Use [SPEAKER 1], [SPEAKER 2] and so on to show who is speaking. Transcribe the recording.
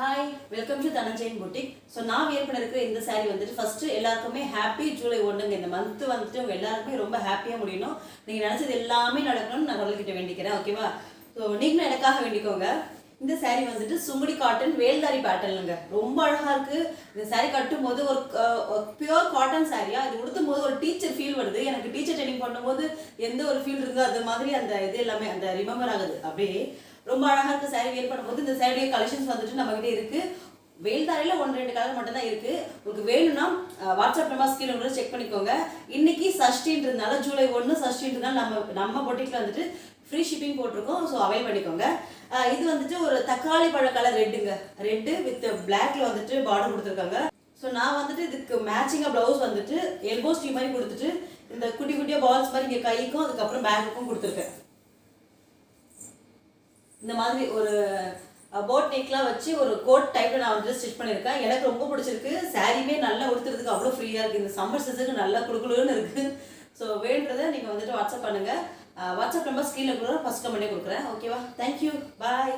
[SPEAKER 1] Hi welcome to Dhananjayan boutique. So நான் wear பண்ணிருக்கிற இந்த சாரீ வந்துட்டு ஃபர்ஸ்ட் எல்லாருக்குமே ஹாப்பி ஜூலை 1ங்க. இந்த மந்த் வந்துட்டு உங்க எல்லாருக்குமே ரொம்ப ஹாப்பியாக முடியணும். நீங்கள் நினச்சது எல்லாமே நடக்கணும்னு நான் கடவுள்கிட்ட வேண்டிக்கிறேன். ஓகேவா? ஸோ நீங்களும் எனக்காக வேண்டிக்கோங்க. இந்த சாரீ வந்துட்டு சுங்குடி காட்டன் வேல்தாரி பேட்டர்னுங்க. ரொம்ப அழகாக இருக்குது. இந்த சாரீ கட்டும் போது ஒரு பியூர் காட்டன் சாரியா இது உடுத்தும் போது ஒரு டீச்சர் ஃபீல் வருது. எனக்கு டீச்சர் ட்ரைனிங் பண்ணும்போது எந்த ஒரு ஃபீல் இருந்தோ அது மாதிரி அந்த இது எல்லாமே அந்த ரிமெம்பர் ஆகுது. அப்படியே ரொம்ப அழகாக இருக்குது. சாரீ வியர் பண்ணும்போது இந்த சாரியுடைய கலெக்ஷன்ஸ் வந்துட்டு நம்மகிட்ட இருக்குது. வேல்தாரியில் 1-2 கலர் மட்டும் தான் இருக்குது. உங்களுக்கு வேணும்னா வாட்ஸ்அப் நம்பர் ஸ்கிரீன் கூட செக் பண்ணிக்கோங்க. இன்னைக்கு சஷ்டின்றதுனால ஜூலை 1 சஷ்டின்றதுனால நம்ம பொட்டிக்கில் வந்துட்டு ஃப்ரீ ஷிப்பிங் போட்டிருக்கோம். ஸோ அவைல் பண்ணிக்கோங்க. இது வந்துட்டு ஒரு தக்காளி பழ கலர் ரெட்டுங்க. ரெட்டு வித் பிளாக்ல வந்துட்டு பார்டர் கொடுத்துருக்காங்க. ஸோ நான் வந்துட்டு இதுக்கு மேட்சிங்காக ப்ளவுஸ் வந்துட்டு எல்போ ஸ்டீவ் மாதிரி கொடுத்துட்டு இந்த குட்டி குட்டியாக பால்ஸ் மாதிரி இங்கே கைக்கும் அதுக்கப்புறம் பேக்குக்கும் கொடுத்துருக்கேன். இந்த மாதிரி ஒரு போட் நெக்லாம் வச்சு ஒரு கோட் டைப்பில் நான் வந்து ஸ்டிச் பண்ணியிருக்கேன். எனக்கு ரொம்ப பிடிச்சிருக்கு. சாரியுமே நல்லா உடுத்துறதுக்கு அவ்வளோ ஃப்ரீயாக இருக்குது. இந்த சம்மர் சீசனுக்கு நல்லா குடுக்குன்னு இருக்குது. ஸோ வேணுன்றதை நீங்கள் வந்துட்டு வாட்ஸ்அப் பண்ணுங்கள். வாட்ஸ்அப் நம்பர் ஸ்க்ரீனில் கூட ஃபஸ்ட் கமெண்ட்டே கொடுக்குறேன். ஓகேவா? தேங்க்யூ. பாய்.